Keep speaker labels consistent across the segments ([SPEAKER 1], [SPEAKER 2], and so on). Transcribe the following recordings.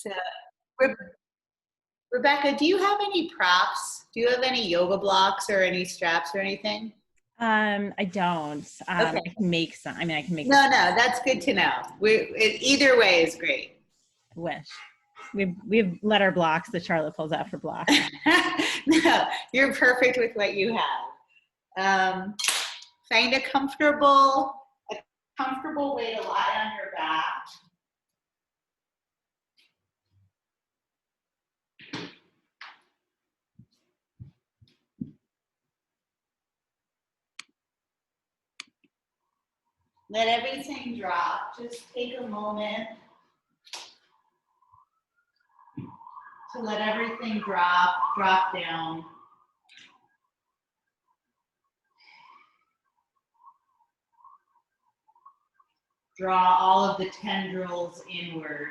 [SPEAKER 1] So, Re- Rebecca, do you have any props? Do you have any yoga blocks or any straps or anything?
[SPEAKER 2] I don't.
[SPEAKER 1] Okay.
[SPEAKER 2] I can make some. I mean, I can make
[SPEAKER 1] No, that's good to know. Either way is great.
[SPEAKER 2] a wish. We've letter blocks that Charlotte pulls out for blocks.
[SPEAKER 1] No, you're perfect with what you have. Find a comfortable way to lie on your back. Let everything drop. Just take a moment to let everything drop down. Draw all of the tendrils inward.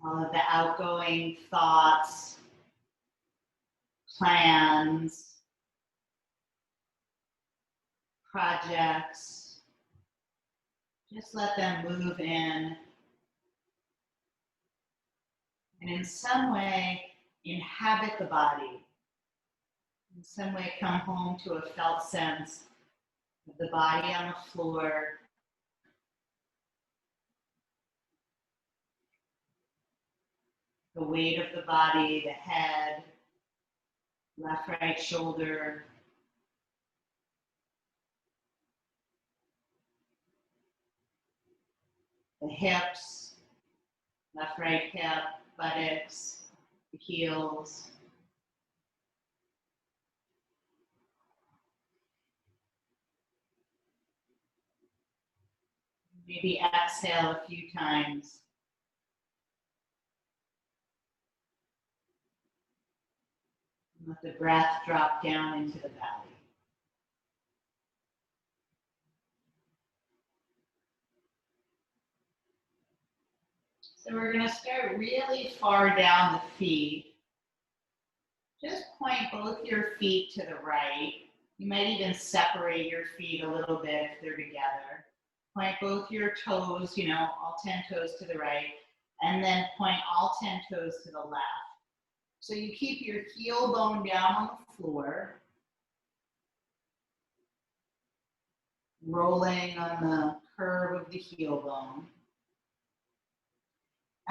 [SPEAKER 1] All of the outgoing thoughts, plans, projects. Just let them move in. And in some way, inhabit the body. In some way, come home to a felt sense of the body on the floor. The weight of the body, the head, left, right shoulder. The hips, left, right hip, buttocks, the heels. Maybe exhale a few times. Let the breath drop down into the belly. So we're going to start really far down the feet. Just point both your feet to the right. You might even separate your feet a little bit if they're together. Point both your toes, all 10 toes to the right, and then point all 10 toes to the left. So you keep your heel bone down on the floor, rolling on the curve of the heel bone.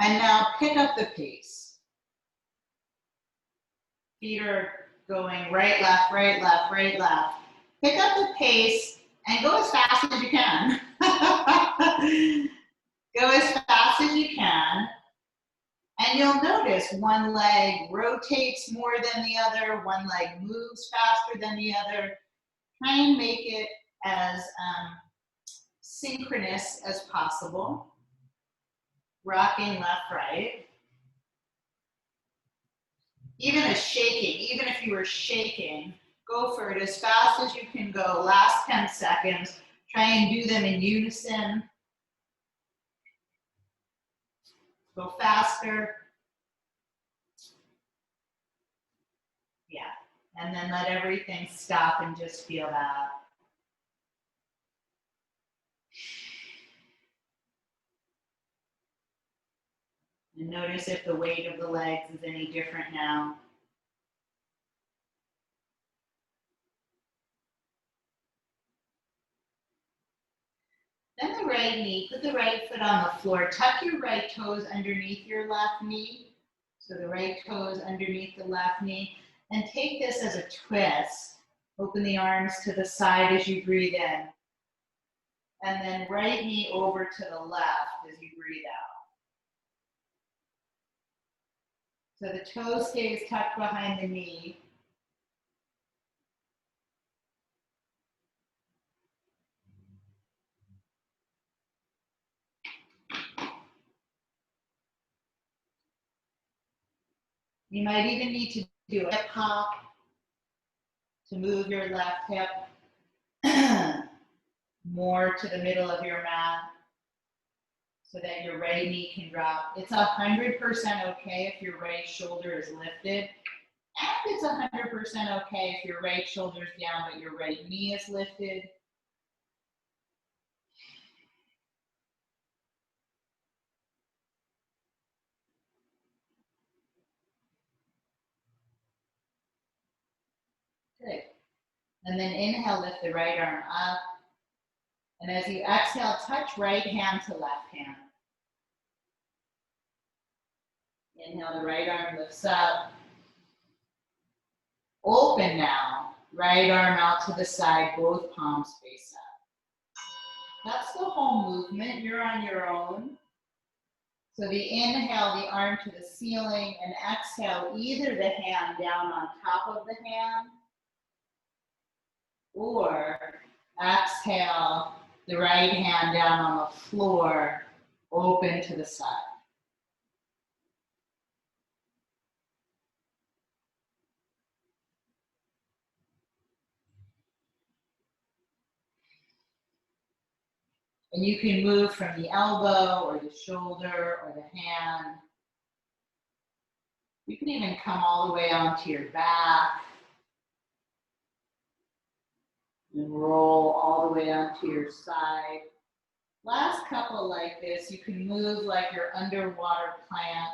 [SPEAKER 1] And now pick up the pace. Feet are going right, left, right, left, right, left. Pick up the pace and go as fast as you can. Go as fast as you can. And you'll notice one leg rotates more than the other, one leg moves faster than the other. Try and make it as synchronous as possible. Rocking left, right. Even if you were shaking, go for it as fast as you can go. Last 10 seconds. Try and do them in unison. Go faster. Yeah. And then let everything stop and just feel that. And notice if the weight of the legs is any different now. Then the right knee, put the right foot on the floor. Tuck your right toes underneath your left knee. So the right toes underneath the left knee. And take this as a twist. Open the arms to the side as you breathe in. And then right knee over to the left as you breathe out. So the toe stays tucked behind the knee. You might even need to do a hip hop to move your left hip more to the middle of your mat so that your right knee can drop. It's 100% okay if your right shoulder is lifted. And it's 100% okay if your right shoulder's down but your right knee is lifted. And then inhale, lift the right arm up. And as you exhale, touch right hand to left hand. Inhale, the right arm lifts up. Open now. Right arm out to the side, both palms face up. That's the whole movement. You're on your own. So the inhale, the arm to the ceiling, and exhale, either the hand down on top of the hand, or exhale, the right hand down on the floor, open to the side. And you can move from the elbow or the shoulder or the hand. You can even come all the way onto your back and roll all the way onto your side. Last couple like this, you can move like your underwater plant.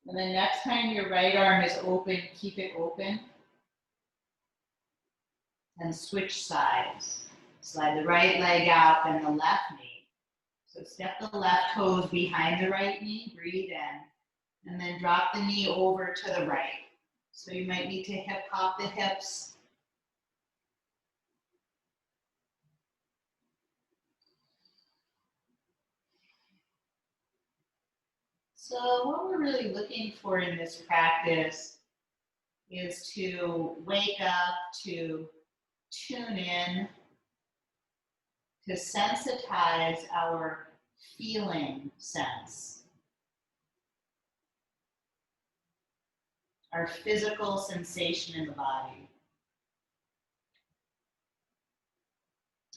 [SPEAKER 1] And then next time your right arm is open, keep it open. And switch sides. Slide the right leg out and the left knee. So step the left toes behind the right knee, breathe in, and then drop the knee over to the right. So you might need to hip hop the hips. So what we're really looking for in this practice is to wake up, to tune in, to sensitize our feeling sense, our physical sensation in the body.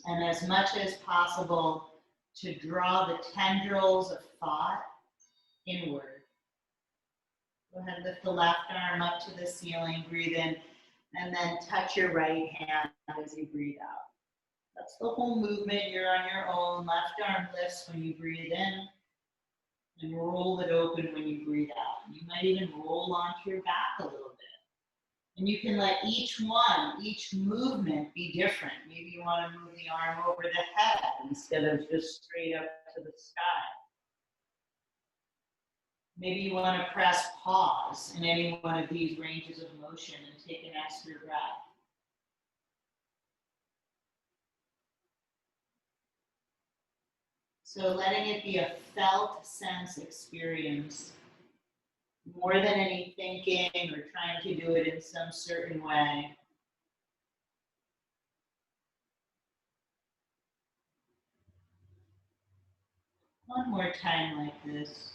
[SPEAKER 1] And as much as possible, to draw the tendrils of thought inward. Go ahead, lift the left arm up to the ceiling, breathe in, and then touch your right hand as you breathe out. That's the whole movement. You're on your own. Left arm lifts when you breathe in, and roll it open when you breathe out. You might even roll onto your back a little bit. And you can let each movement be different. Maybe you want to move the arm over the head instead of just straight up to the sky. Maybe you want to press pause in any one of these ranges of motion and take an extra breath. So letting it be a felt sense experience more than any thinking or trying to do it in some certain way. One more time like this.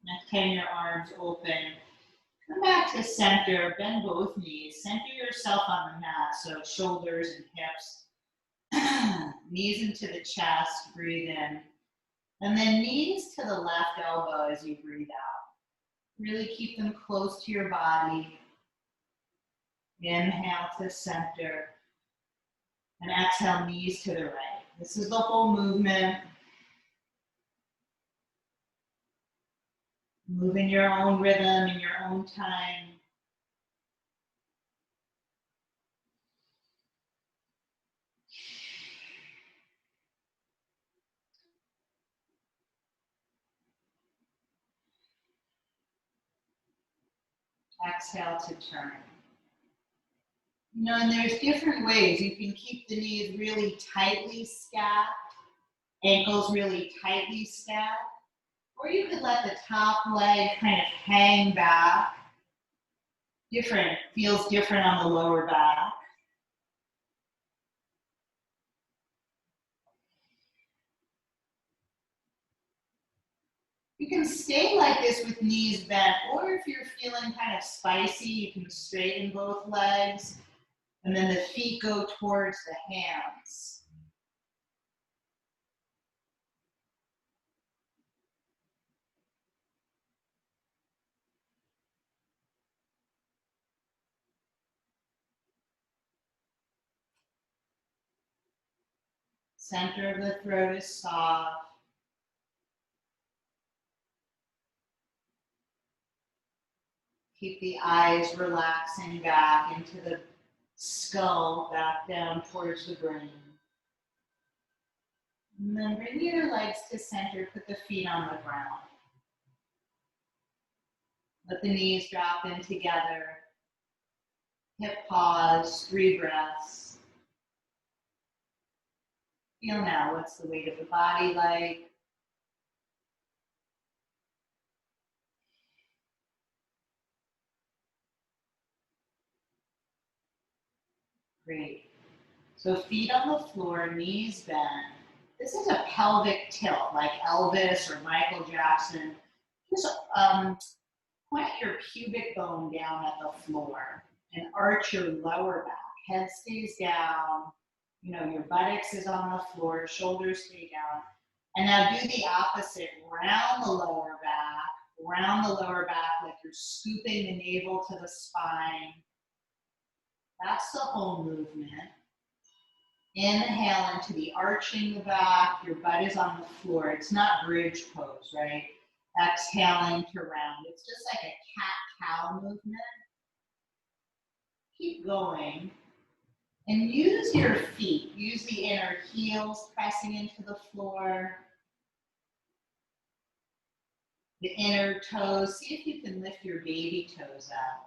[SPEAKER 1] Next time your arms open, come back to center, bend both knees, center yourself on the mat, so shoulders and hips, knees into the chest, breathe in, and then knees to the left elbow as you breathe out. Really keep them close to your body. Inhale to center, and exhale, knees to the right. This is the whole movement. Move in your own rhythm, in your own time. Exhale to turn. You know, and there's different ways. You can keep the knees really tightly stacked, ankles really tightly stacked, or you could let the top leg kind of hang back. Feels different on the lower back. You can stay like this with knees bent, or if you're feeling kind of spicy, you can straighten both legs, and then the feet go towards the hands. Center of the throat is soft. Keep the eyes relaxing back into the skull, back down towards the brain. And then bring your legs to center, put the feet on the ground. Let the knees drop in together. Hip pause, 3 breaths. Feel now, what's the weight of the body like? Great. So feet on the floor, knees bent. This is a pelvic tilt, like Elvis or Michael Jackson. Just point your pubic bone down at the floor and arch your lower back. Head stays down. You know, your buttocks is on the floor, shoulders stay down. And now do the opposite. Round the lower back like you're scooping the navel to the spine. That's the whole movement. Inhale into the arching the back. Your butt is on the floor. It's not bridge pose, right? Exhaling to round. It's just like a cat-cow movement. Keep going. And use your feet. Use the inner heels pressing into the floor. The inner toes. See if you can lift your baby toes up.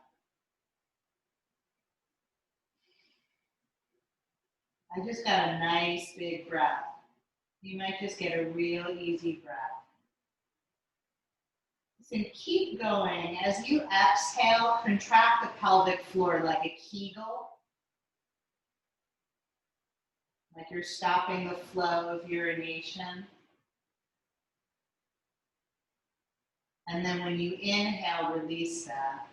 [SPEAKER 1] I just got a nice big breath. You might just get a real easy breath. So keep going. As you exhale, contract the pelvic floor like a Kegel. Like you're stopping the flow of urination. And then when you inhale, release that.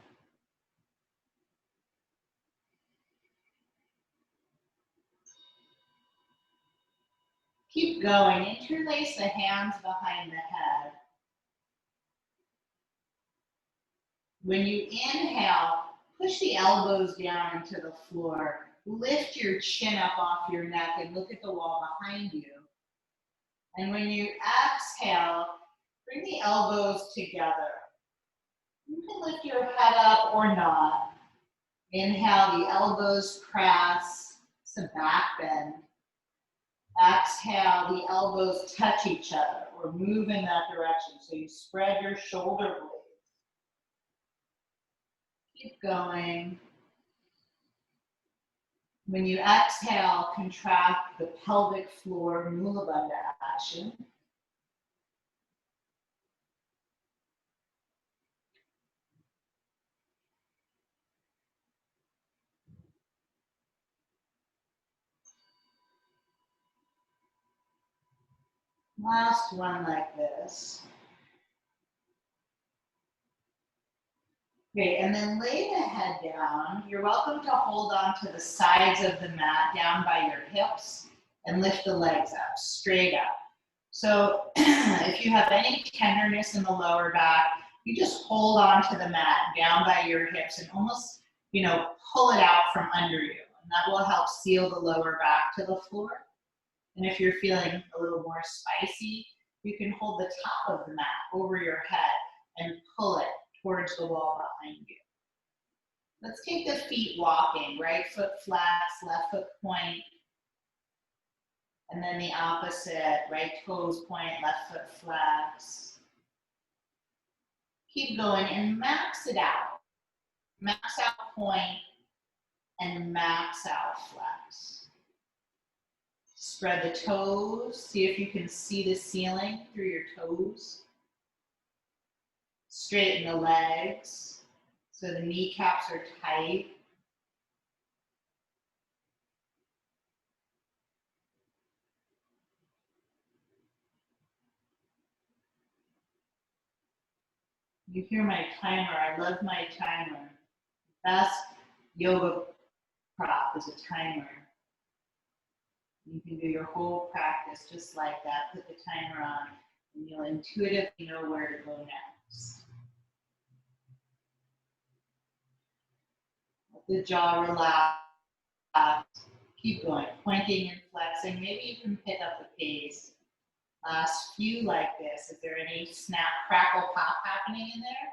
[SPEAKER 1] Keep going. Interlace the hands behind the head. When you inhale, push the elbows down into the floor. Lift your chin up off your neck and look at the wall behind you. And when you exhale, bring the elbows together. You can lift your head up or not. Inhale, the elbows press. It's a back bend. Exhale, the elbows touch each other or move in that direction. So you spread your shoulder blades. Keep going. When you exhale, contract the pelvic floor, Mula Bandha action. Last one like this. Great, and then lay the head down. You're welcome to hold on to the sides of the mat down by your hips and lift the legs up, straight up. So if you have any tenderness in the lower back, you just hold on to the mat down by your hips and almost, pull it out from under you. And that will help seal the lower back to the floor. And if you're feeling a little more spicy, you can hold the top of the mat over your head and pull it towards the wall behind you. Let's take the feet walking, right foot flex, left foot point, and then the opposite, right toes point, left foot flex. Keep going and max it out. Max out point and max out flex. Spread the toes, see if you can see the ceiling through your toes. Straighten the legs so the kneecaps are tight. You hear my timer. I love my timer. Best yoga prop is a timer. You can do your whole practice just like that. Put the timer on and you'll intuitively know where to go next. Let the jaw relax. Keep going, pointing and flexing. Maybe you can pick up the pace. Last few like this. Is there any snap, crackle, pop happening in there?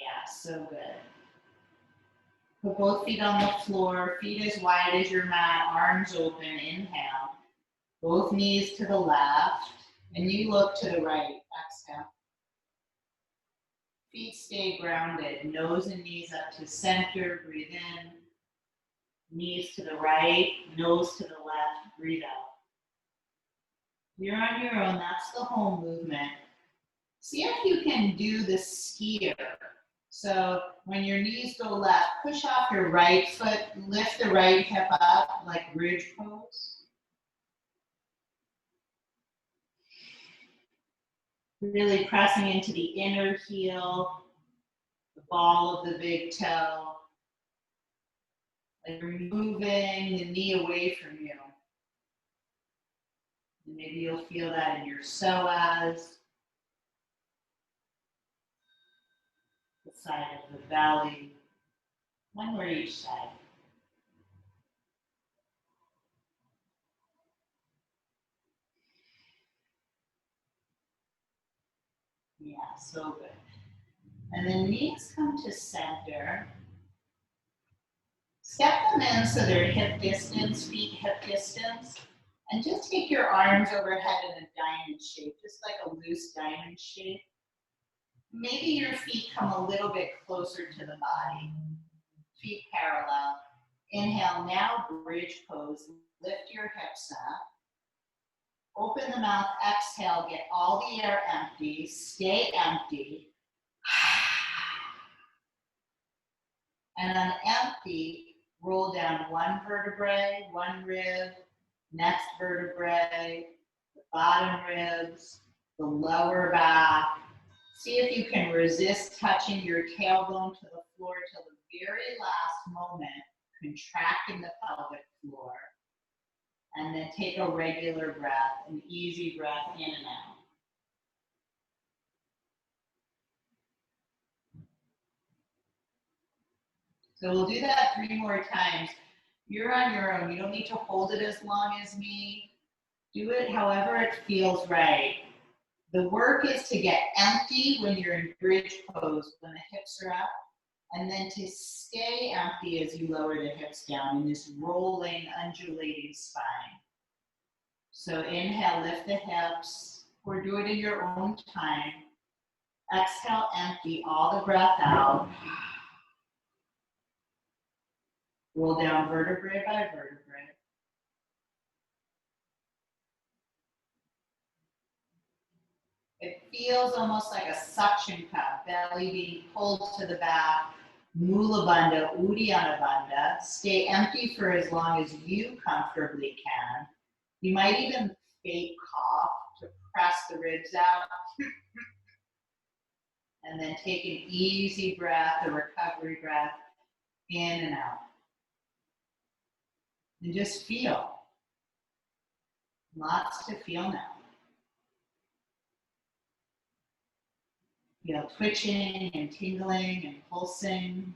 [SPEAKER 1] Yeah, so good. Put both feet on the floor, feet as wide as your mat, arms open, inhale. Both knees to the left, and you look to the right, exhale. Feet stay grounded, nose and knees up to center, breathe in. Knees to the right, nose to the left, breathe out. You're on your own, that's the whole movement. See if you can do the skier. So when your knees go left, push off your right foot, lift the right hip up like bridge pose. Really pressing into the inner heel, the ball of the big toe. Like you're moving the knee away from you. And maybe you'll feel that in your psoas, the side of the belly, one more each side. Yeah, so good. And then knees come to center. Step them in so they're hip distance, feet hip distance. And just take your arms overhead in a diamond shape, just like a loose diamond shape. Maybe your feet come a little bit closer to the body. Feet parallel. Inhale, now bridge pose. Lift your hips up. Open the mouth, exhale, get all the air empty. Stay empty. And on empty, roll down one vertebrae, one rib, next vertebrae, the bottom ribs, the lower back. See if you can resist touching your tailbone to the floor till the very last moment, contracting the pelvic floor. And then take a regular breath, an easy breath in and out. So we'll do that 3 more times. You're on your own. You don't need to hold it as long as me. Do it however it feels right. The work is to get empty when you're in bridge pose, when the hips are up, and then to stay empty as you lower the hips down in this rolling, undulating spine. So inhale, lift the hips, or do it in your own time. Exhale, empty all the breath out. Roll down vertebrae by vertebrae. It feels almost like a suction cup, belly being pulled to the back. Mula Bandha, Uddiyana Bandha. Stay empty for as long as you comfortably can. You might even fake cough to press the ribs out. And then take an easy breath, a recovery breath, in and out. And just feel. Lots to feel now. Feel twitching and tingling and pulsing.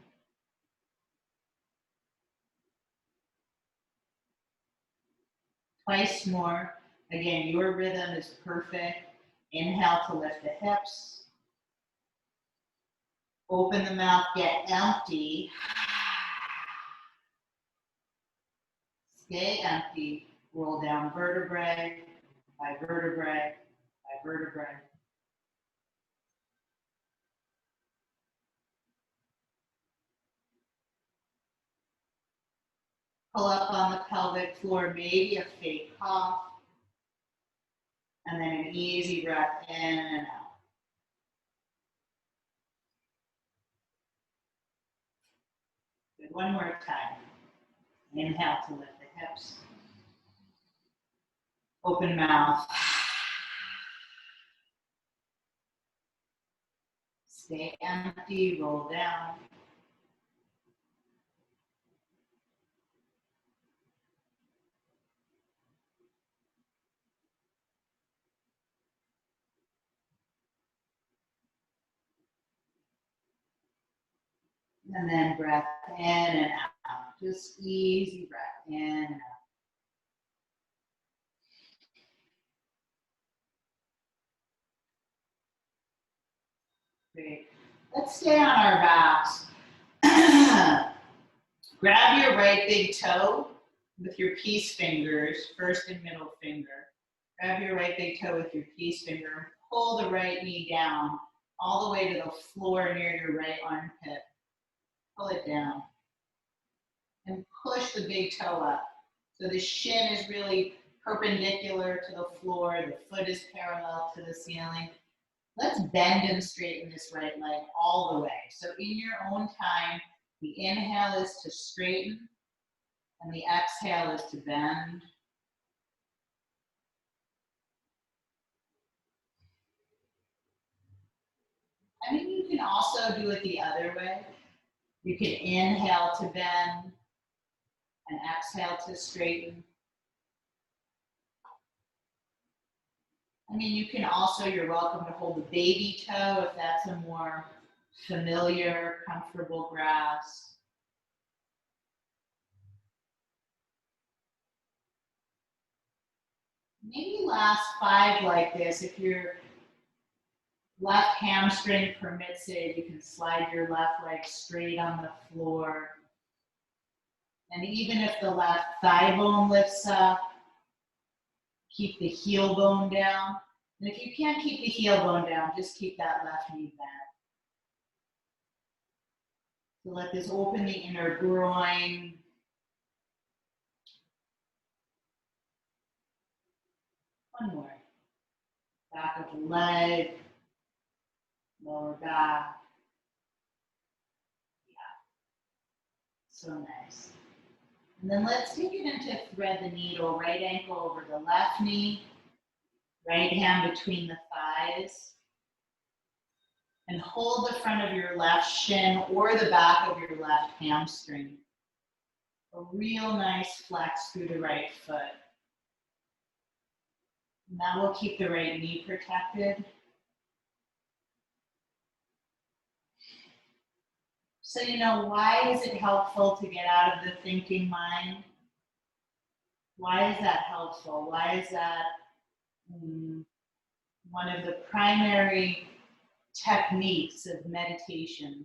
[SPEAKER 1] Twice more. Again, your rhythm is perfect. Inhale to lift the hips. Open the mouth, get empty. Stay empty. Roll down vertebrae by vertebrae by vertebrae. Pull up on the pelvic floor, maybe a fake cough. And then an easy breath in and out. Good, one more time. Inhale to lift the hips. Open mouth. Stay empty, roll down. And then breath in and out. Just easy breath in and out. Great. Let's stay on our backs. Grab your right big toe with your peace fingers, first and middle finger. Grab your right big toe with your peace finger. Pull the right knee down all the way to the floor near your right armpit. Pull it down. And push the big toe up. So the shin is really perpendicular to the floor. The foot is parallel to the ceiling. Let's bend and straighten this right leg all the way. So in your own time, the inhale is to straighten and the exhale is to bend. I mean, you can also do it the other way. You can inhale to bend and exhale to straighten. I mean, you can also, you're welcome to hold the baby toe if that's a more familiar, comfortable grasp. Maybe last 5 like this. If your left hamstring permits it, you can slide your left leg straight on the floor. And even if the left thigh bone lifts up, keep the heel bone down. And if you can't keep the heel bone down, just keep that left knee bent. So let this open the inner groin. One more. Back of the leg, lower back. Yeah, so nice. And then let's take it into thread the needle, right ankle over the left knee, right hand between the thighs. And hold the front of your left shin or the back of your left hamstring. A real nice flex through the right foot. And that will keep the right knee protected. So, why is it helpful to get out of the thinking mind? Why is that helpful? Why is that one of the primary techniques of meditation?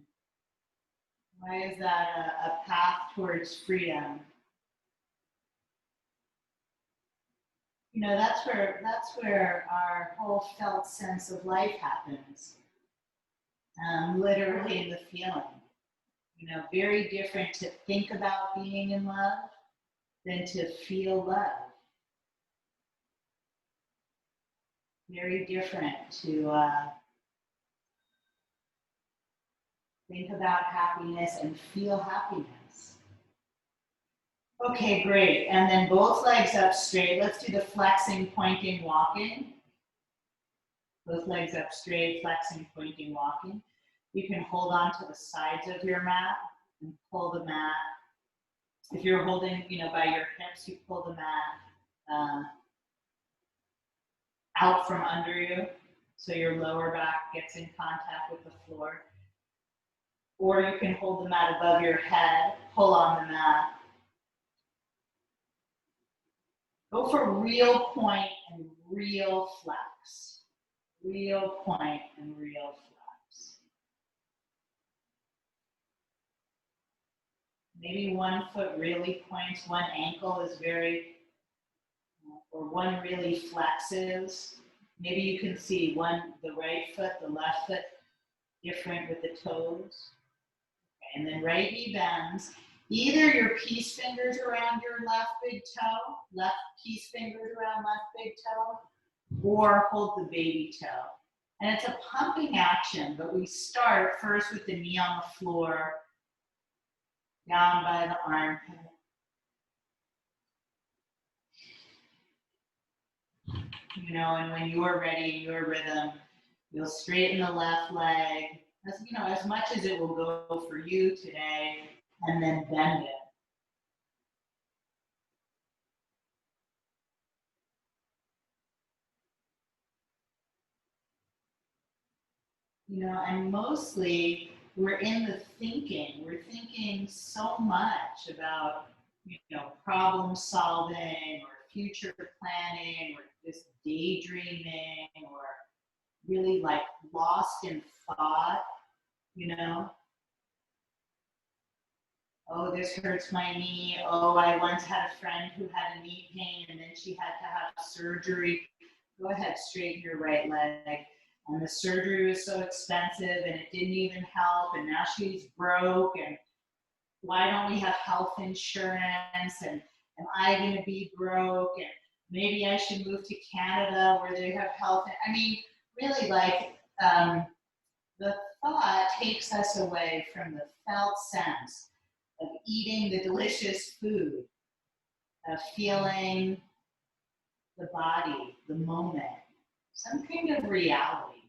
[SPEAKER 1] Why is that a path towards freedom? That's where our whole felt sense of life happens. Literally in the feeling. Very different to think about being in love than to feel love. Very different to think about happiness and feel happiness. Okay, great. And then both legs up straight. Let's do the flexing, pointing, walking. Both legs up straight, flexing, pointing, walking. You can hold on to the sides of your mat and pull the mat. If you're holding, by your hips, you pull the mat out from under you, so your lower back gets in contact with the floor. Or you can hold the mat above your head, pull on the mat. Go for real point and real flex. Real point and real flex. Maybe one foot really points, one ankle is or one really flexes. Maybe you can see the right foot, the left foot, different with the toes. Okay, and then right knee bends. Either your peace fingers around your left big toe, left peace fingers around left big toe, or hold the baby toe. And it's a pumping action, but we start first with the knee on the floor, down by the armpit. And when you're ready, your rhythm, you'll straighten the left leg, as much as it will go for you today, and then bend it. And mostly we're in the thinking. We're thinking so much about, problem solving or future planning or just daydreaming or really like lost in thought, Oh, this hurts my knee. Oh, I once had a friend who had a knee pain and then she had to have surgery. Go ahead, straighten your right leg. And the surgery was so expensive and it didn't even help. And now she's broke. And why don't we have health insurance? And am I going to be broke? And maybe I should move to Canada where they have health. I mean, really, like, the thought takes us away from the felt sense of eating the delicious food, of feeling the body, the moment, some kind of reality.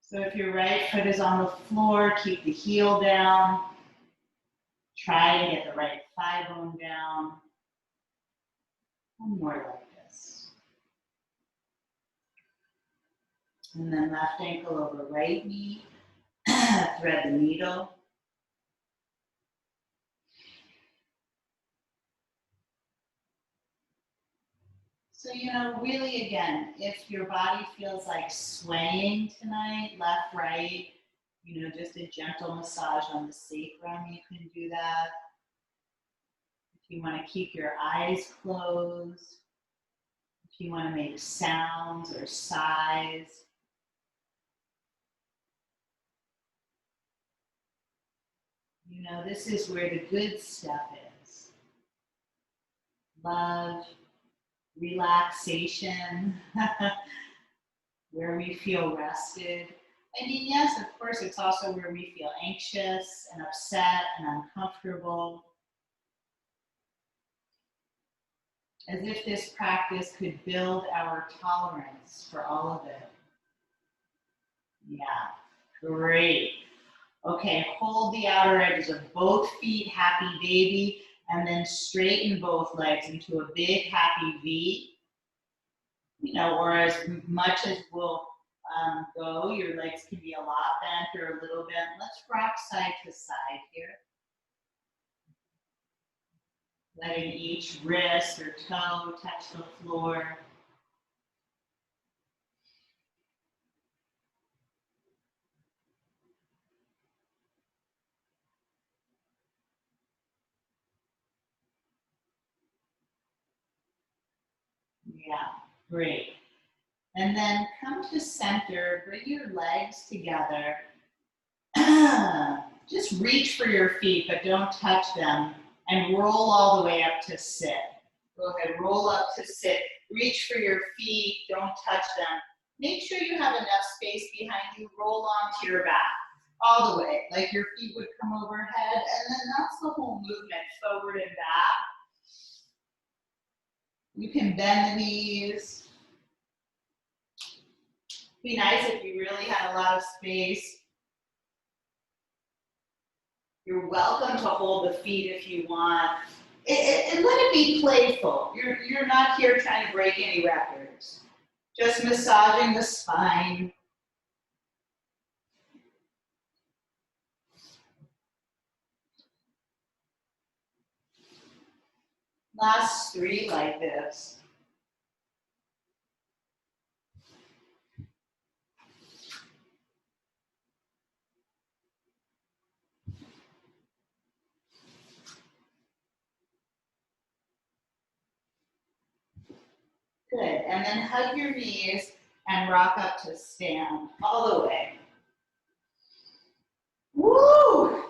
[SPEAKER 1] So if your right foot is on the floor, keep the heel down. Try to get the right thigh bone down. One more like this. And then left ankle over right knee. Thread the needle. So, really again, if your body feels like swaying tonight, left, right, just a gentle massage on the sacrum, you can do that. If you want to keep your eyes closed, if you want to make sounds or sighs. This is where the good stuff is. Love, relaxation, where we feel rested. I mean, yes, of course, it's also where we feel anxious and upset and uncomfortable. As if this practice could build our tolerance for all of it. Yeah, great. Okay, hold the outer edges of both feet, happy baby, and then straighten both legs into a big happy V. Or as much as will go, your legs can be a lot bent or a little bent. Let's rock side to side here. Letting each wrist or toe touch the floor. Yeah, great. And then come to center, bring your legs together. Just reach for your feet, but don't touch them. And roll all the way up to sit. Go ahead, roll up to sit. Reach for your feet, don't touch them. Make sure you have enough space behind you. Roll onto your back, all the way. Like your feet would come overhead, and then that's the whole movement, forward and back. You can bend the knees. Be nice if you really had a lot of space. You're welcome to hold the feet if you want. And let it be playful. You're not here trying to break any records. Just massaging the spine. Last 3 like this. Good, and then hug your knees and rock up to stand all the way. Woo!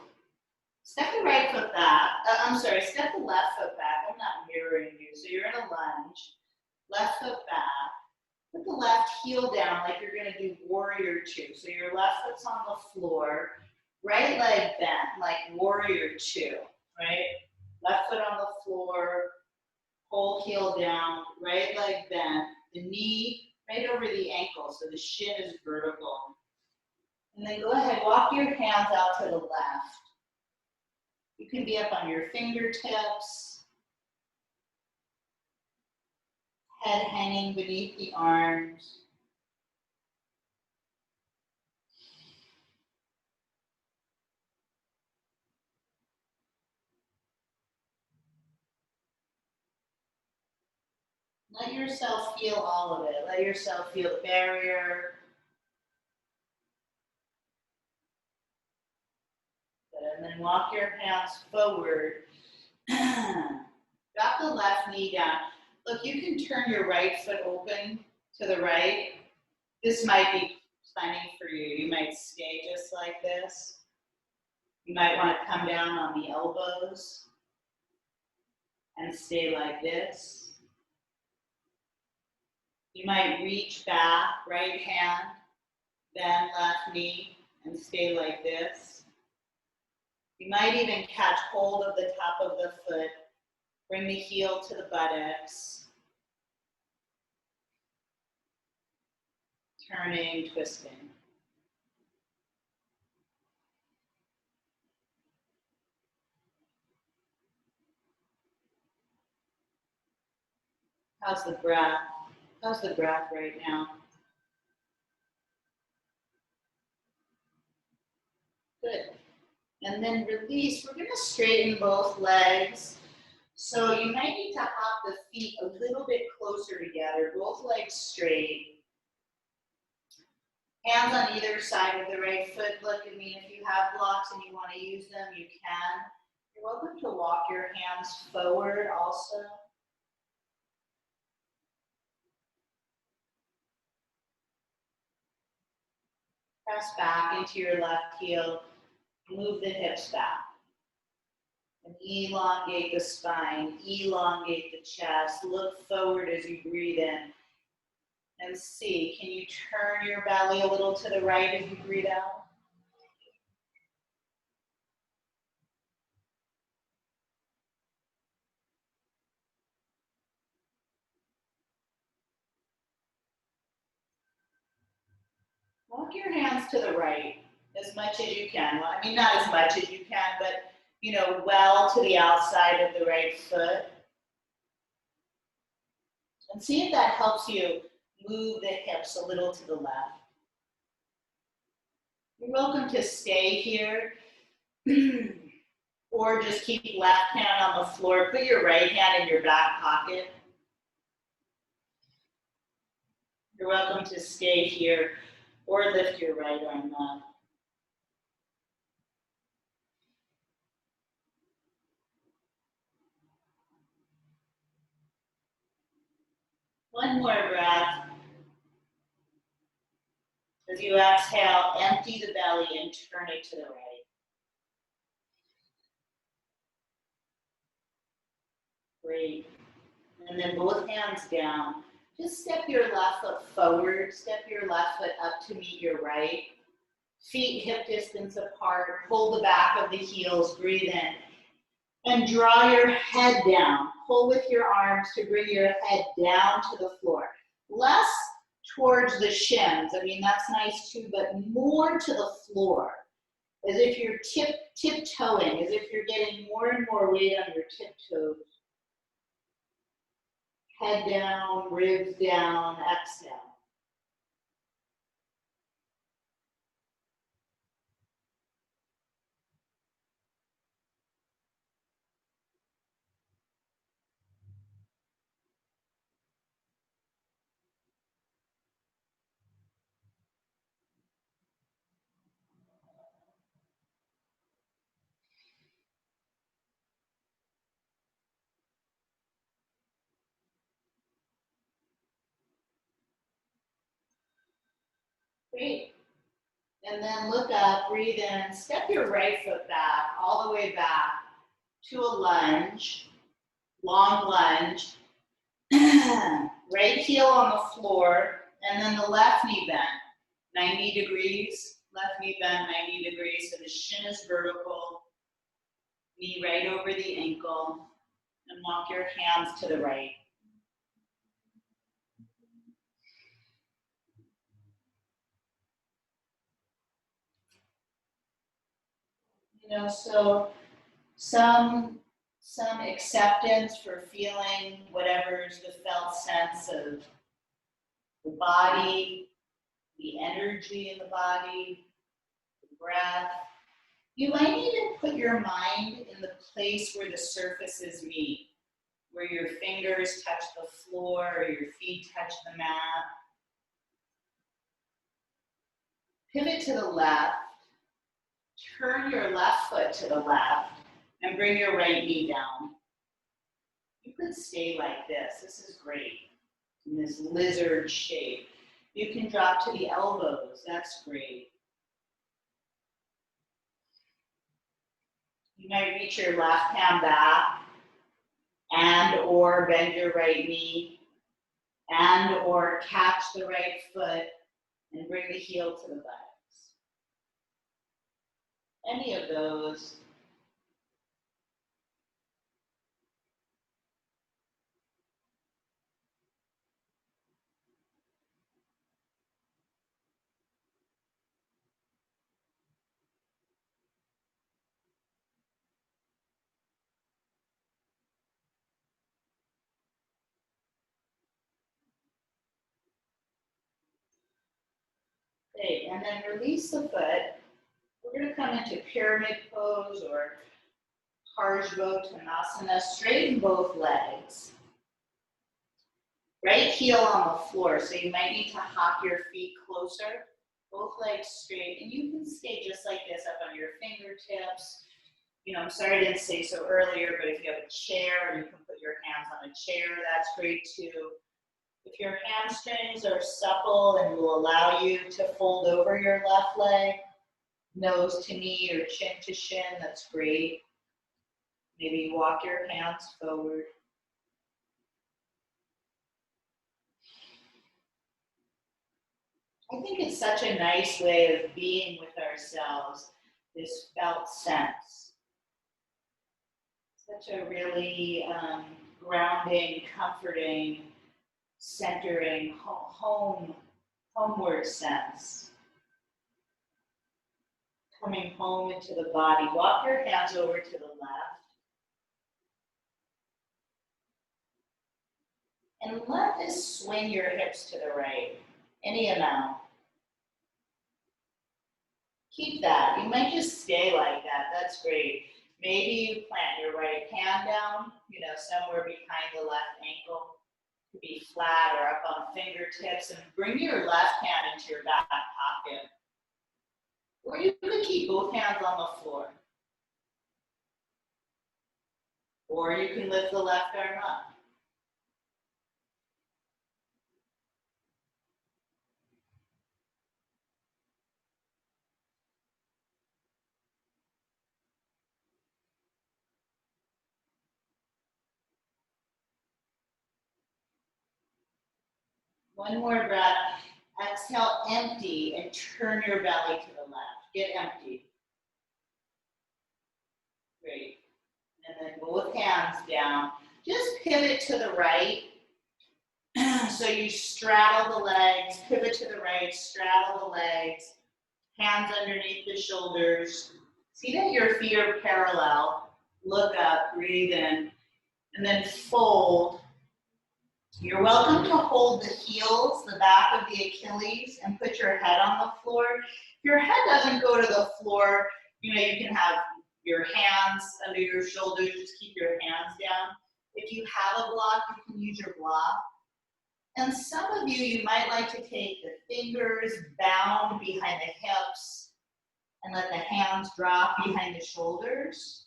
[SPEAKER 1] Step the right foot back. Step the left foot back. I'm not mirroring you, so you're in a lunge. Left foot back. Put the left heel down like you're gonna do warrior 2. So your left foot's on the floor, right leg bent like warrior 2, right? Left foot on the floor, whole heel down, right leg bent, the knee right over the ankle, so the shin is vertical. And then go ahead, walk your hands out to the left. You can be up on your fingertips, head hanging beneath the arms. Let yourself feel all of it. Let yourself feel the barrier. And then walk your hands forward. Drop the left knee down. Look, you can turn your right foot open to the right. This might be plenty for you. You might stay just like this. You might want to come down on the elbows and stay like this. You might reach back, right hand, then left knee, and stay like this. You might even catch hold of the top of the foot, bring the heel to the buttocks, turning, twisting. How's the breath? How's the breath right now? Good. And then release. We're going to straighten both legs. So you might need to hop the feet a little bit closer together, both legs straight. Hands on either side of the right foot. Look, I mean, if you have blocks and you want to use them, you can. You're welcome to walk your hands forward also. Press back into your left heel. Move the hips back. And elongate the spine, elongate the chest. Look forward as you breathe in. And see, can you turn your belly a little to the right as you breathe out? Walk your hands to the right as much as you can. Well, I mean, not as much as you can, but, you know, well to the outside of the right foot. And see if that helps you move the hips a little to the left. You're welcome to stay here or just keep left hand on the floor. Put your right hand in your back pocket. You're welcome to stay here or lift your right arm up. One more breath. As you exhale, empty the belly and turn it to the right. Great. And then both hands down. Just step your left foot forward. Step your left foot up to meet your right. Feet hip distance apart. Hold the back of the heels. Breathe in. And draw your head down. Pull with your arms to bring your head down to the floor. Less towards the shins. I mean, that's nice too, but more to the floor. As if you're tiptoeing, as if you're getting more and more weight on your tiptoes. Head down, ribs down, exhale. Great. And then look up, breathe in, step your right foot back, all the way back to a lunge, long lunge. Right heel on the floor, and then the left knee bent, 90 degrees, left knee bent 90 degrees, so the shin is vertical, knee right over the ankle, and walk your hands to the right. You know, so some acceptance for feeling whatever's the felt sense of the body, the energy in the body, the breath. You might even put your mind in the place where the surfaces meet. where your fingers touch the floor or your feet touch the mat. Pivot to the left. Turn your left foot to the left and bring your right knee down. You could stay like this. This is great. In this lizard shape. You can drop to the elbows. That's great. You might reach your left hand back and or bend your right knee and or catch the right foot and bring the heel to the buttocks. Any of those. Great, and then release the foot. We're going to come into pyramid pose or Parsvottanasana. Straighten both legs. Right heel on the floor, so you might need to hop your feet closer. Both legs straight, and you can stay just like this up on your fingertips. You know, I'm sorry I didn't say so earlier, but if you have a chair and you can put your hands on a chair, that's great too. If your hamstrings are supple and will allow you to fold over your left leg, nose to knee or chin to shin, that's great. Maybe walk your hands forward. I think it's such a nice way of being with ourselves, this felt sense. Such a really grounding, comforting, centering, homeward sense. Coming home into the body. Walk your hands over to the left. And let this swing your hips to the right, any amount. Keep that. You might just stay like that. That's great. Maybe you plant your right hand down, you know, somewhere behind the left ankle. Could be flat or up on fingertips, and bring your left hand into your back pocket. Or you could keep both hands on the floor. Or you can lift the left arm up. One more breath. Exhale, empty, and turn your belly to the left. Get empty. Great. And then both hands down. Just pivot to the right. So you straddle the legs, pivot to the right, straddle the legs, hands underneath the shoulders. See that your feet are parallel. Look up, breathe in, and then fold. You're welcome to hold the heels, the back of the Achilles, and put your head on the floor. If your head doesn't go to the floor, you know, you can have your hands under your shoulders, just keep your hands down. If you have a block, you can use your block. And some of you might like to take the fingers bound behind the hips and let the hands drop behind the shoulders.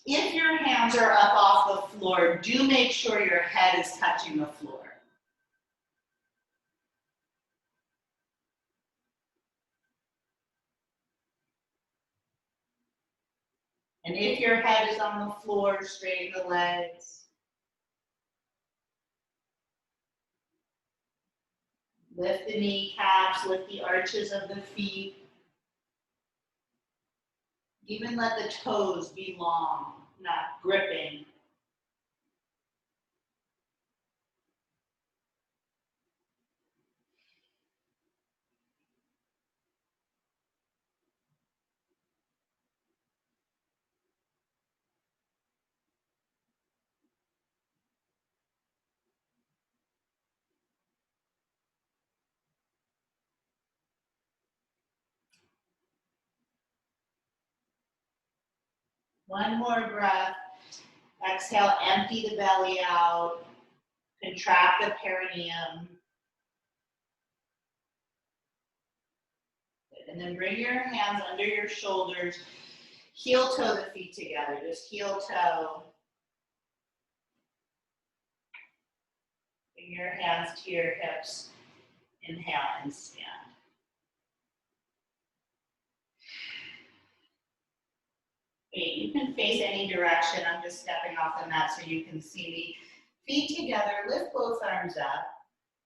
[SPEAKER 1] If your hands are up off the floor, do make sure your head is touching the floor. And if your head is on the floor, straighten the legs. Lift the kneecaps, lift the arches of the feet. Even let the toes be long, not gripping. One more breath. Exhale, empty the belly out. Contract the perineum. And then bring your hands under your shoulders. Heel toe the feet together. Just heel toe. Bring your hands to your hips. Inhale and stand. Great. You can face any direction. I'm just stepping off the mat so you can see me. Feet together. Lift both arms up.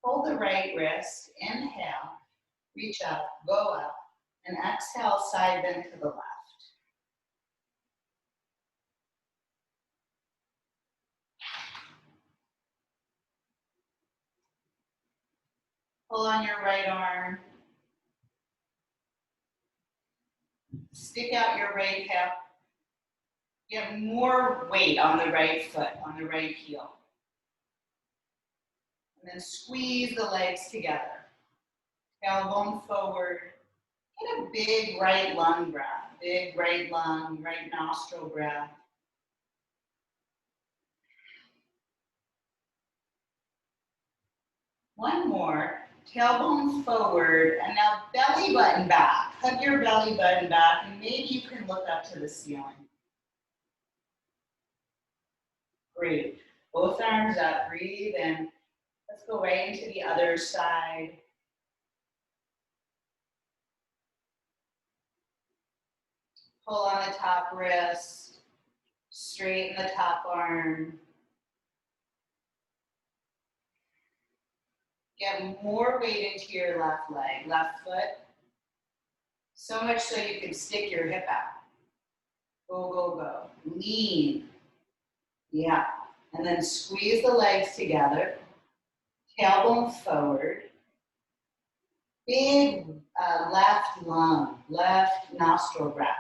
[SPEAKER 1] Hold the right wrist. Inhale. Reach up. Go up. And exhale, side bend to the left. Pull on your right arm. Stick out your right hip. You have more weight on the right foot, on the right heel. And then squeeze the legs together. Tailbone forward. Get a big right lung breath. Big right lung, right nostril breath. One more. Tailbone forward. And now belly button back. Hug your belly button back. And maybe you can look up to the ceiling. Great. Both arms up. Breathe in. Let's go right into the other side. Pull on the top wrist. Straighten the top arm. Get more weight into your left leg, left foot. So much so you can stick your hip out. Go, go, go. Lean. Yeah. And then squeeze the legs together. Tailbone forward. Big left lung, left nostril breath.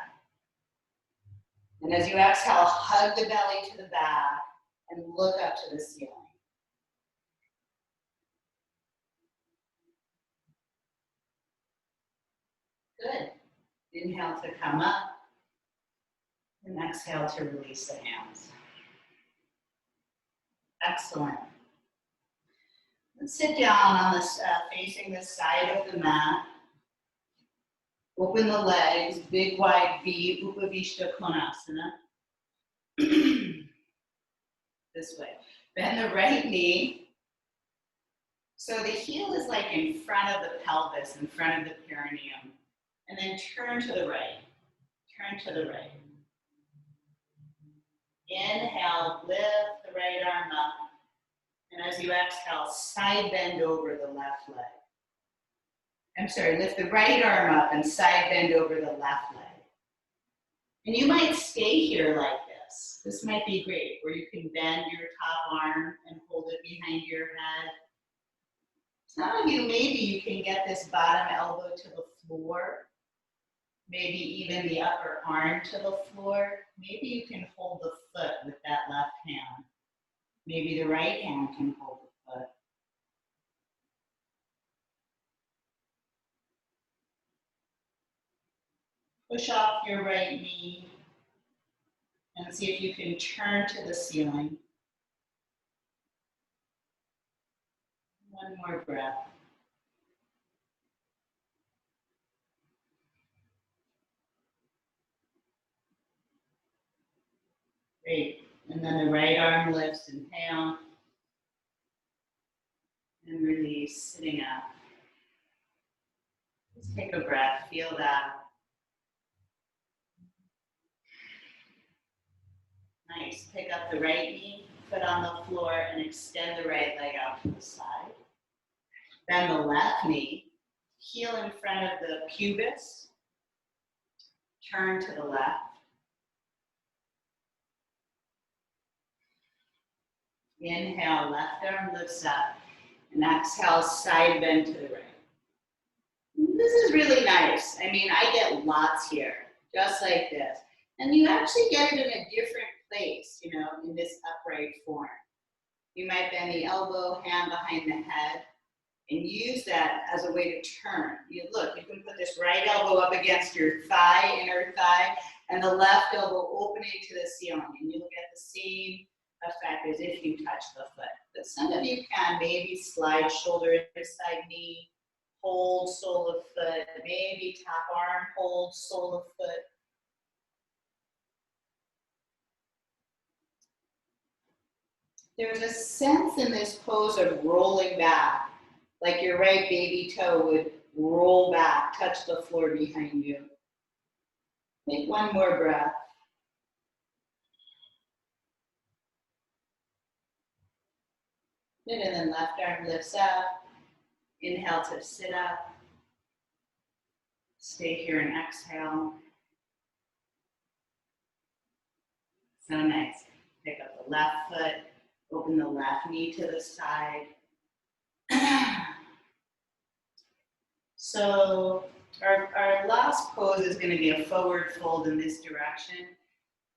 [SPEAKER 1] And as you exhale, hug the belly to the back and look up to the ceiling. Good. Inhale to come up. And exhale to release the hands. Excellent. Let's sit down on this, facing the side of the mat. Open the legs, big wide V, Upavishta Konasana. This way. Bend the right knee. So the heel is like in front of the pelvis, in front of the perineum. And then turn to the right. Turn to the right. Inhale, lift the right arm up. And as you exhale, side bend over the left leg. I'm sorry, lift the right arm up and side bend over the left leg. And you might stay here like this. This might be great, where you can bend your top arm and hold it behind your head. Some of you, maybe you can get this bottom elbow to the floor. Maybe even the upper arm to the floor. Maybe you can hold the foot with that left hand. Maybe the right hand can hold the foot. Push off your right knee and see if you can turn to the ceiling. One more breath. Great. And then the right arm lifts, inhale. And release, sitting up. Just take a breath, feel that. Nice. Pick up the right knee, foot on the floor, and extend the right leg out to the side. Bend the left knee, heel in front of the pubis. Turn to the left. Inhale, left arm lifts up. And exhale, side bend to the right. This is really nice. I mean, I get lots here, just like this. And you actually get it in a different place, you know, in this upright form. You might bend the elbow, hand behind the head, and use that as a way to turn. You look, you can put this right elbow up against your thigh, inner thigh, and the left elbow opening to the ceiling. And you will get the same effect as if you touch the foot. But some of you can maybe slide shoulder inside knee, hold sole of foot, maybe tap arm, hold sole of foot. There's a sense in this pose of rolling back, like your right baby toe would roll back, touch the floor behind you. Take one more breath. Good, and then left arm lifts up. Inhale to sit up. Stay here and exhale. So nice. Pick up the left foot, open the left knee to the side. So our last pose is going to be a forward fold in this direction.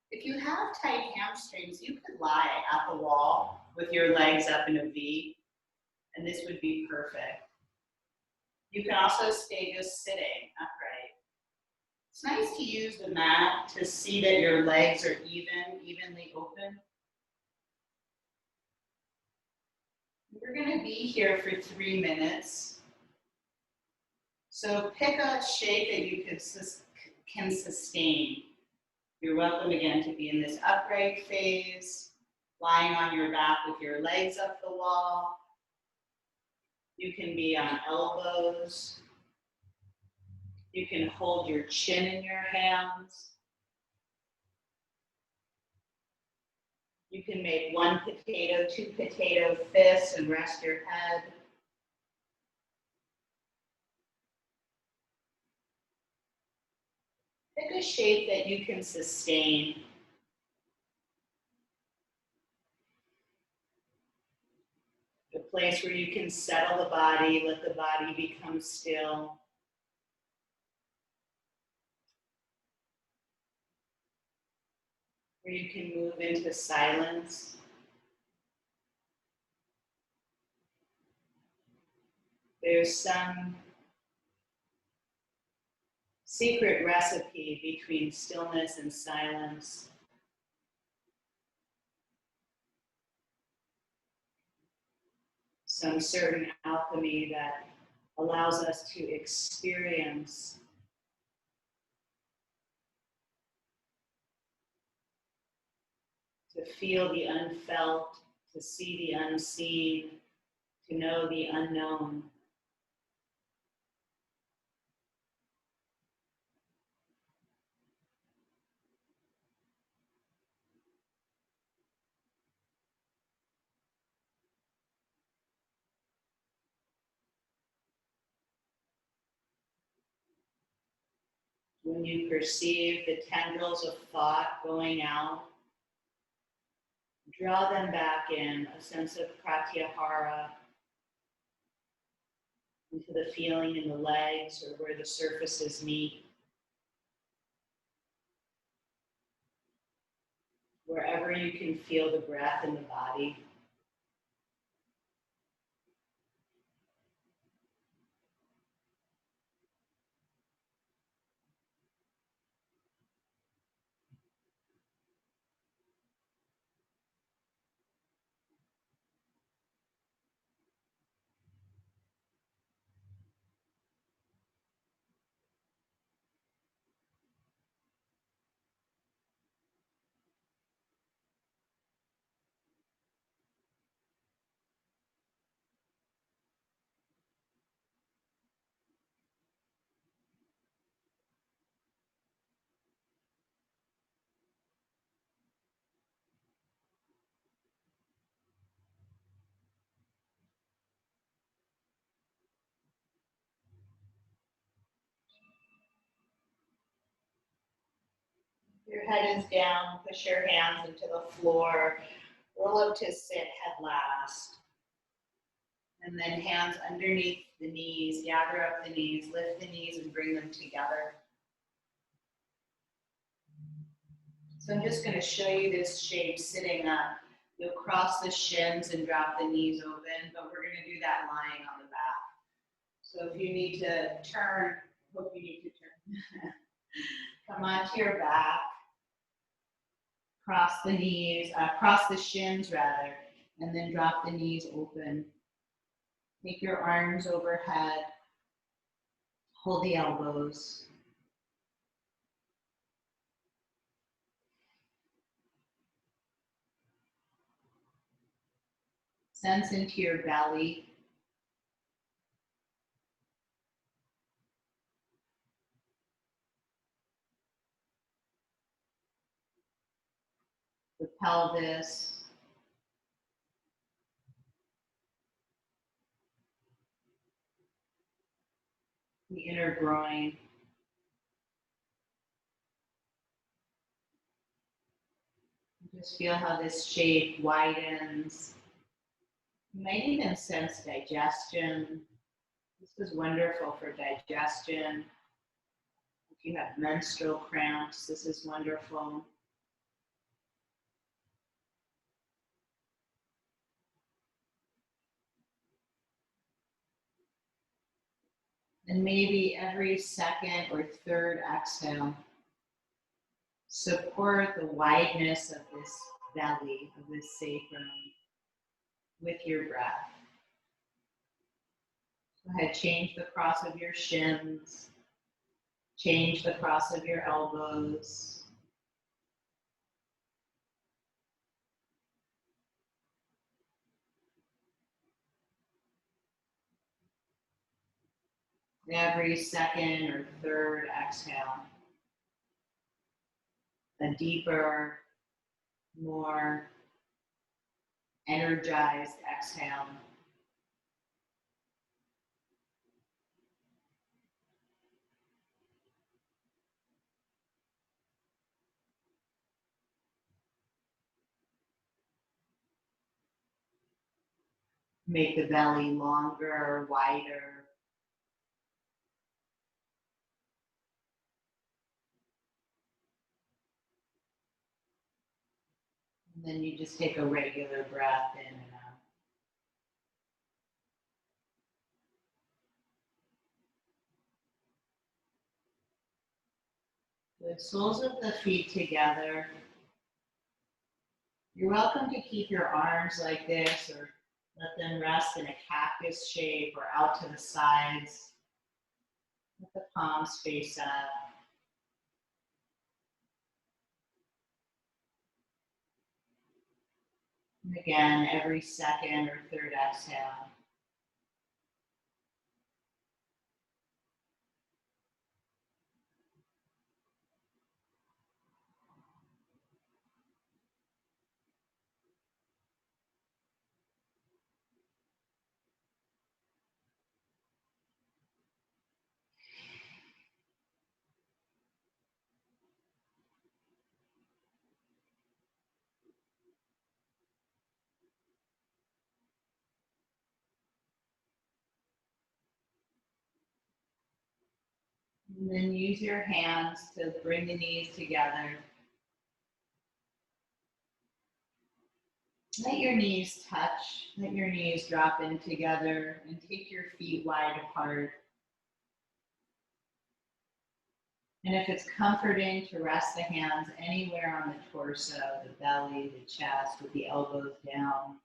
[SPEAKER 1] If you have tight hamstrings, you could lie at the wall with your legs up in a V, and this would be perfect. You can also stay just sitting upright. It's nice to use the mat to see that your legs are evenly open. We're going to be here for 3 minutes. So pick a shape that you can sustain. You're welcome again to be in this upright phase, lying on your back with your legs up the wall. You can be on elbows. You can hold your chin in your hands. You can make 1 potato, 2 potato fists and rest your head. Pick a shape that you can sustain. A place where you can settle the body, let the body become still. Where you can move into silence. There's some secret recipe between stillness and silence. Some certain alchemy that allows us to experience to feel the unfelt, to see the unseen, to know the unknown. When you perceive the tendrils of thought going out, draw them back in, a sense of pratyahara, into the feeling in the legs or where the surfaces meet. Wherever you can feel the breath in the body. Your head is down, push your hands into the floor, roll up to sit head last. And then hands underneath the knees, gather up the knees, lift the knees and bring them together. So I'm just going to show you this shape sitting up. You'll cross the shins and drop the knees open, but we're going to do that lying on the back. So if you need to turn, hope you need to turn. Come onto your back. Cross the knees, cross the shins rather, and then drop the knees open. Take your arms overhead. Hold the elbows. Sense into your belly. The pelvis. The inner groin. Just feel how this shape widens. You might even sense digestion. This is wonderful for digestion. If you have menstrual cramps, this is wonderful. And maybe every second or third exhale, support the wideness of this belly, of this sacrum, with your breath. Go ahead, change the cross of your shins, change the cross of your elbows. Every second or third exhale, a deeper, more energized exhale. Make the belly longer, wider. And then you just take a regular breath in and out. The soles of the feet together. You're welcome to keep your arms like this or let them rest in a cactus shape or out to the sides. Let the palms face up. And again, every second or third exhale. And then use your hands to bring the knees together. Let your knees touch, let your knees drop in together and take your feet wide apart. And if it's comforting to rest the hands anywhere on the torso, the belly, the chest, with the elbows down,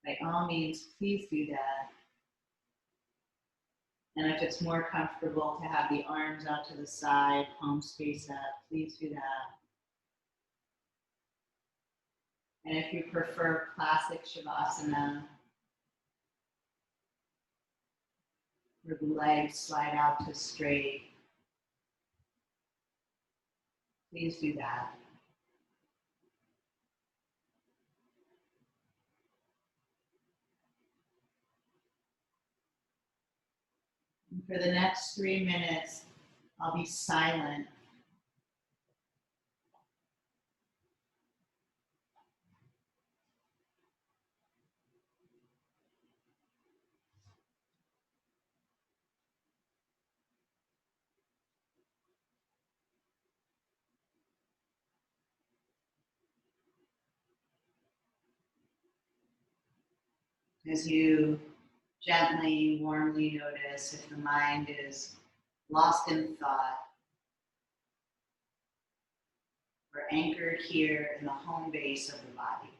[SPEAKER 1] by all means, please do that. And if it's more comfortable to have the arms out to the side, palms face up, please do that. And if you prefer classic Shavasana, where the legs slide out to straight, please do that. And for the next 3 minutes, I'll be silent. As you gently, warmly notice if the mind is lost in thought, We're anchored here in the home base of the body.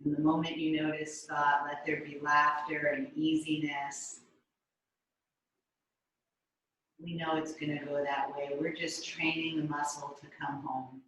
[SPEAKER 1] And the moment you notice thought, let there be laughter and easiness. We know it's going to go that way. We're just training the muscle to come home.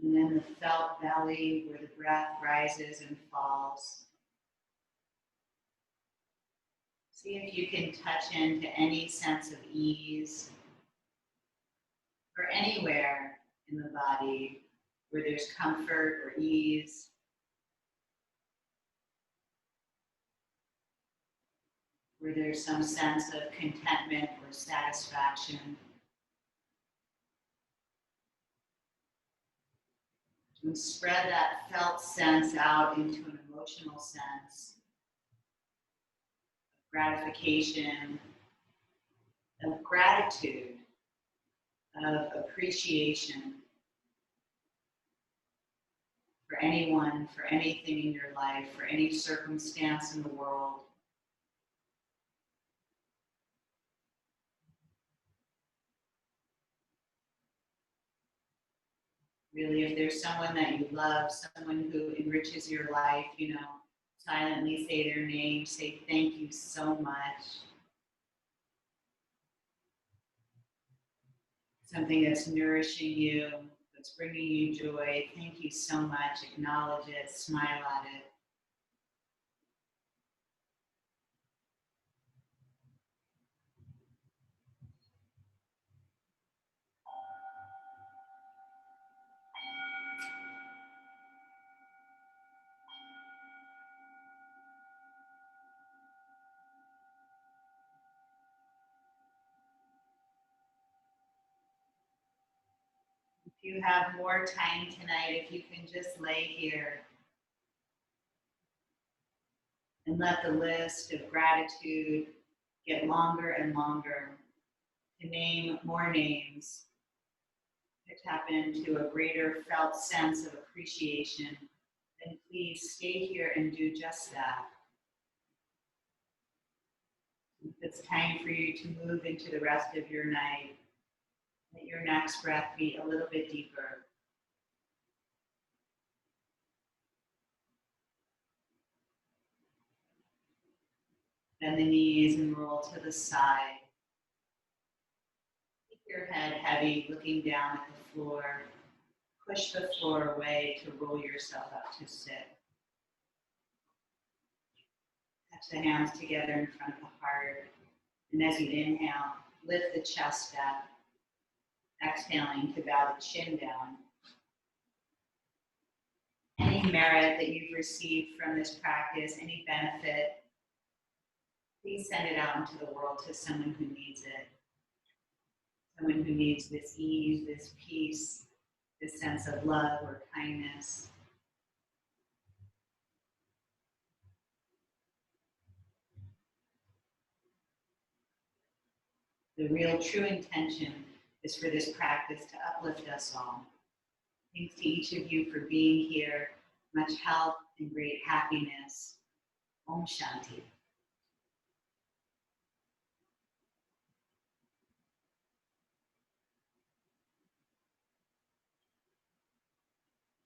[SPEAKER 1] And then the felt belly where the breath rises and falls. See if you can touch into any sense of ease or anywhere in the body where there's comfort or ease. Where there's some sense of contentment or satisfaction. And spread that felt sense out into an emotional sense of gratification, of gratitude, of appreciation for anyone, for anything in your life, for any circumstance in the world. Really, if there's someone that you love, someone who enriches your life, silently say their name, say thank you so much. Something that's nourishing you, that's bringing you joy, thank you so much. Acknowledge it, smile at it. If you have more time tonight, if you can just lay here and let the list of gratitude get longer and longer, to name more names, to tap into a greater felt sense of appreciation, then please stay here and do just that. If it's time for you to move into the rest of your night, let your next breath be a little bit deeper. Bend the knees and roll to the side. Keep your head heavy, looking down at the floor. Push the floor away to roll yourself up to sit. Touch the hands together in front of the heart. And as you inhale, lift the chest up. Exhaling to bow the chin down. Any merit that you've received from this practice, any benefit, please send it out into the world to someone who needs it. Someone who needs this ease, this peace, this sense of love or kindness. The real true intention is for this practice to uplift us all. Thanks to each of you for being here. Much health and great happiness. Om Shanti.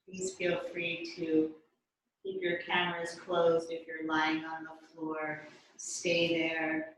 [SPEAKER 1] Please feel free to keep your cameras closed if you're lying on the floor. Stay there.